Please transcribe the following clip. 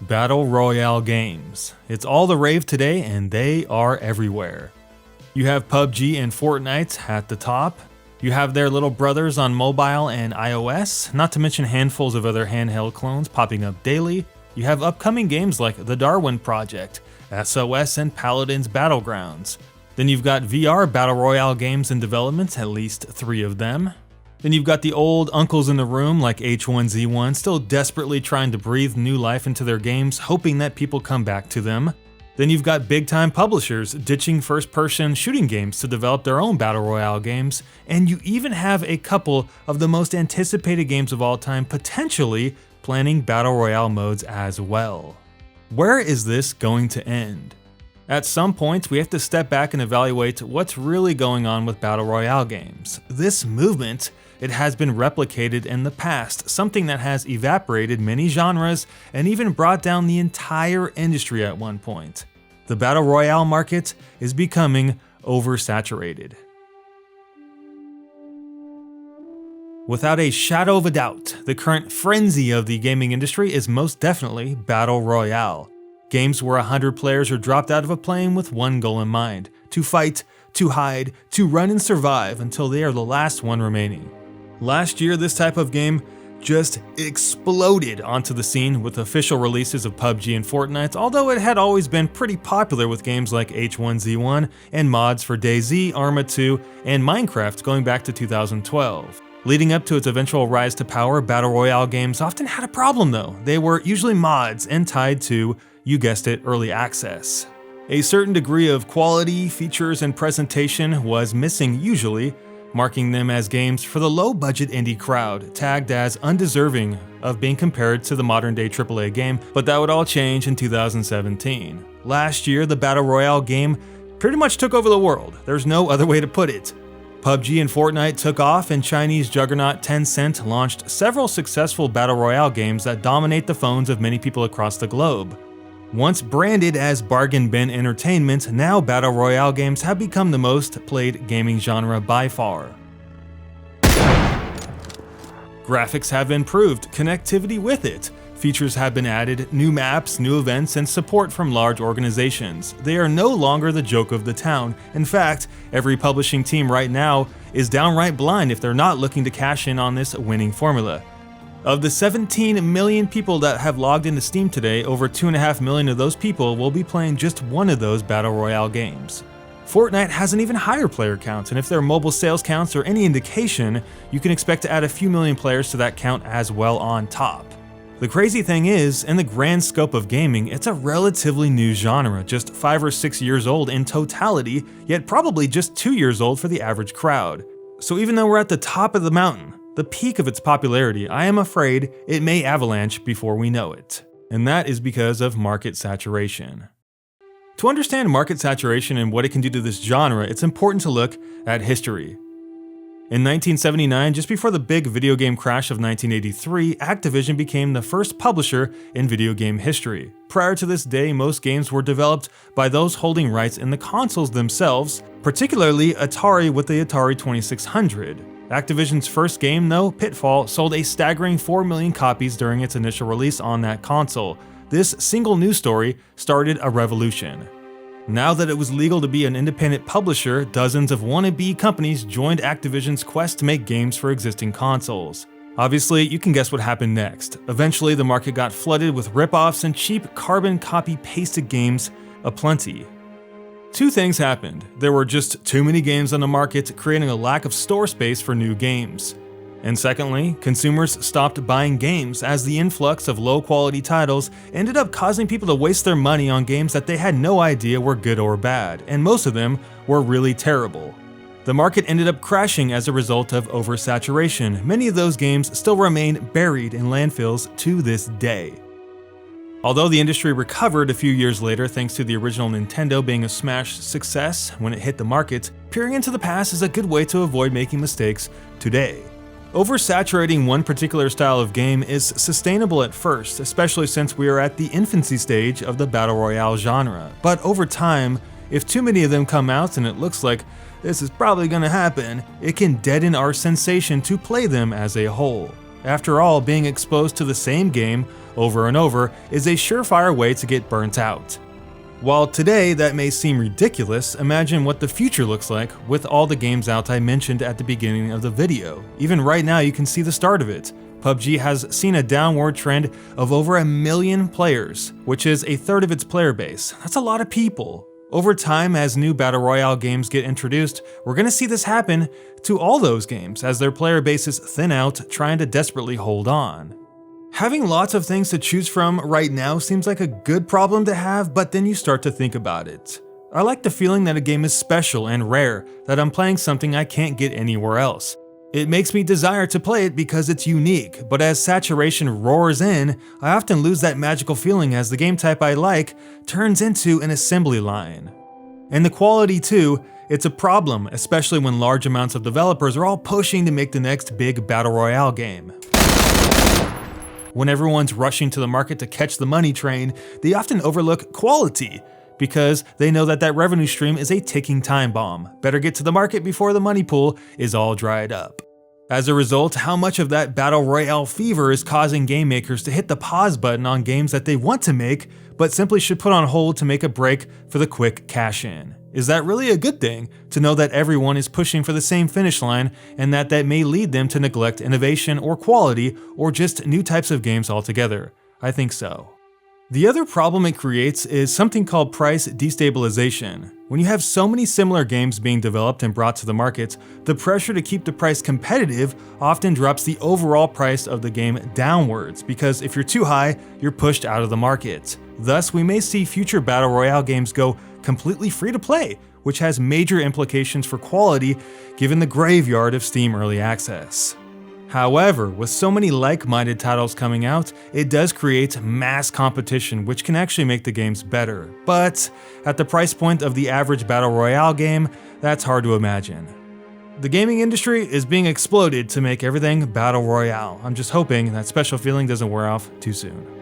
Battle Royale games. It's all the rave today and they are everywhere. You have PUBG and Fortnite at the top. You have their little brothers on mobile and iOS, not to mention handfuls of other handheld clones popping up daily. You have upcoming games like The Darwin Project, SOS, and Paladins Battlegrounds. Then you've got VR Battle Royale games in development, at least 3 of them. Then you've got the old uncles in the room like H1Z1 still desperately trying to breathe new life into their games, hoping that people come back to them. Then you've got big-time publishers ditching first-person shooting games to develop their own Battle Royale games, and you even have a couple of the most anticipated games of all time potentially planning Battle Royale modes as well. Where is this going to end? At some point, we have to step back and evaluate what's really going on with Battle Royale games. This movement, it has been replicated in the past, something that has evaporated many genres and even brought down the entire industry at one point. The Battle Royale market is becoming oversaturated. Without a shadow of a doubt, the current frenzy of the gaming industry is most definitely Battle Royale. Games where 100 players are dropped out of a plane with one goal in mind: to fight, to hide, to run and survive until they are the last one remaining. Last year, this type of game just exploded onto the scene with official releases of PUBG and Fortnite, although it had always been pretty popular with games like H1Z1 and mods for DayZ, Arma 2, and Minecraft going back to 2012. Leading up to its eventual rise to power, Battle Royale games often had a problem though. They were usually mods and tied to, you guessed it, early access. A certain degree of quality, features, and presentation was missing usually, marking them as games for the low-budget indie crowd, tagged as undeserving of being compared to the modern-day AAA game, but that would all change in 2017. Last year, the Battle Royale game pretty much took over the world. There's no other way to put it. PUBG and Fortnite took off, and Chinese juggernaut Tencent launched several successful Battle Royale games that dominate the phones of many people across the globe. Once branded as bargain bin entertainment, now Battle Royale games have become the most played gaming genre by far. Graphics have improved, connectivity with it. Features have been added, new maps, new events, and support from large organizations. They are no longer the joke of the town. In fact, every publishing team right now is downright blind if they're not looking to cash in on this winning formula. Of the 17 million people that have logged into Steam today, over 2.5 million of those people will be playing just one of those Battle Royale games. Fortnite has an even higher player count, and if their mobile sales counts are any indication, you can expect to add a few million players to that count as well on top. The crazy thing is, in the grand scope of gaming, it's a relatively new genre, just 5 or 6 years old in totality, yet probably just 2 years old for the average crowd. So even though we're at the top of the mountain, the peak of its popularity, I am afraid it may avalanche before we know it. And that is because of market saturation. To understand market saturation and what it can do to this genre, it's important to look at history. In 1979, just before the big video game crash of 1983, Activision became the first publisher in video game history. Prior to this day, most games were developed by those holding rights in the consoles themselves, particularly Atari with the Atari 2600. Activision's first game, though, Pitfall, sold a staggering 4 million copies during its initial release on that console. This single news story started a revolution. Now that it was legal to be an independent publisher, dozens of wannabe companies joined Activision's quest to make games for existing consoles. Obviously, you can guess what happened next. Eventually, the market got flooded with rip-offs and cheap carbon copy-pasted games aplenty. 2 things happened. There were just too many games on the market, creating a lack of store space for new games. And secondly, consumers stopped buying games as the influx of low-quality titles ended up causing people to waste their money on games that they had no idea were good or bad, and most of them were really terrible. The market ended up crashing as a result of oversaturation. Many of those games still remain buried in landfills to this day. Although the industry recovered a few years later thanks to the original Nintendo being a smash success when it hit the market, peering into the past is a good way to avoid making mistakes today. Oversaturating one particular style of game is sustainable at first, especially since we are at the infancy stage of the Battle Royale genre. But over time, if too many of them come out and it looks like this is probably gonna happen, it can deaden our sensation to play them as a whole. After all, being exposed to the same game over and over is a surefire way to get burnt out. While today that may seem ridiculous, imagine what the future looks like with all the games out I mentioned at the beginning of the video. Even right now you can see the start of it. PUBG has seen a downward trend of over 1 million players, which is a third of its player base. That's a lot of people. Over time, as new Battle Royale games get introduced, we're going to see this happen to all those games as their player bases thin out, trying to desperately hold on. Having lots of things to choose from right now seems like a good problem to have, but then you start to think about it. I like the feeling that a game is special and rare, that I'm playing something I can't get anywhere else. It makes me desire to play it because it's unique, but as saturation roars in, I often lose that magical feeling as the game type I like turns into an assembly line. And the quality too, it's a problem, especially when large amounts of developers are all pushing to make the next big Battle Royale game. When everyone's rushing to the market to catch the money train, they often overlook quality, because they know that that revenue stream is a ticking time bomb. Better get to the market before the money pool is all dried up. As a result, how much of that Battle Royale fever is causing game makers to hit the pause button on games that they want to make, but simply should put on hold to make a break for the quick cash in? Is that really a good thing, to know that everyone is pushing for the same finish line and that may lead them to neglect innovation or quality or just new types of games altogether? I think so. The other problem it creates is something called price destabilization. When you have so many similar games being developed and brought to the market, the pressure to keep the price competitive often drops the overall price of the game downwards, because if you're too high, you're pushed out of the market. Thus, we may see future Battle Royale games go completely free to play, which has major implications for quality given the graveyard of Steam Early Access. However, with so many like-minded titles coming out, it does create mass competition, which can actually make the games better. But at the price point of the average Battle Royale game, that's hard to imagine. The gaming industry is being exploded to make everything Battle Royale. I'm just hoping that special feeling doesn't wear off too soon.